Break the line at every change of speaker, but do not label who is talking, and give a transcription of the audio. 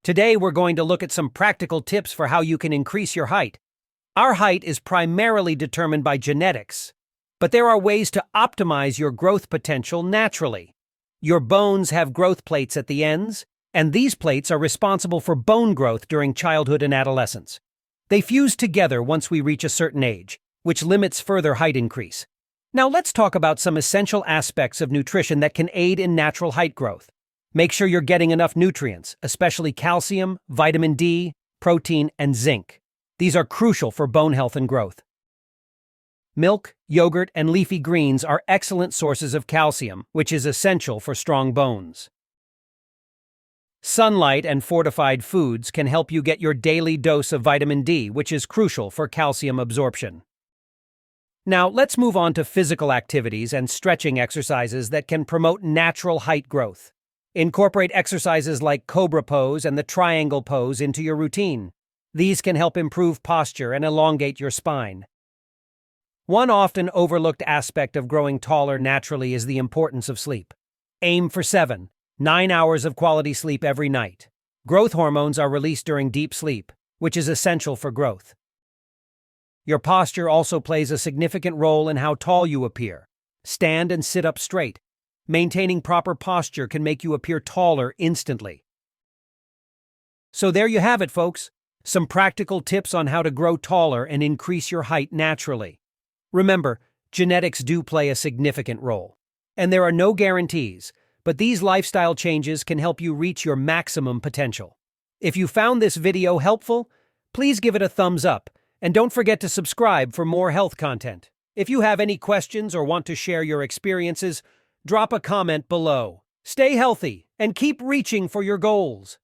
Today we're going to look at some practical tips for how you can increase your height. Our height is primarily determined by genetics, but there are ways to optimize your growth potential naturally. Your bones have growth plates at the ends, and these plates are responsible for bone growth during childhood and adolescence. They fuse together once we reach a certain age, which limits further height increase. Now let's talk about some essential aspects of nutrition that can aid in natural height growth. Make sure you're getting enough nutrients, especially calcium, vitamin D, protein, and zinc. These are crucial for bone health and growth. Milk, yogurt, and leafy greens are excellent sources of calcium, which is essential for strong bones. Sunlight and fortified foods can help you get your daily dose of vitamin D, which is crucial for calcium absorption. Now, let's move on to physical activities and stretching exercises that can promote natural height growth. Incorporate exercises like cobra pose and the triangle pose into your routine. These can help improve posture and elongate your spine. One often overlooked aspect of growing taller naturally is the importance of sleep. Aim for 9 hours of quality sleep every night. Growth hormones are released during deep sleep, which is essential for growth. Your posture also plays a significant role in how tall you appear. Stand and sit up straight. Maintaining proper posture can make you appear taller instantly. So there you have it, folks. Some practical tips on how to grow taller and increase your height naturally. Remember, genetics do play a significant role, and there are no guarantees, but these lifestyle changes can help you reach your maximum potential. If you found this video helpful, please give it a thumbs up, and don't forget to subscribe for more health content. If you have any questions or want to share your experiences, drop a comment below. Stay healthy and keep reaching for your goals.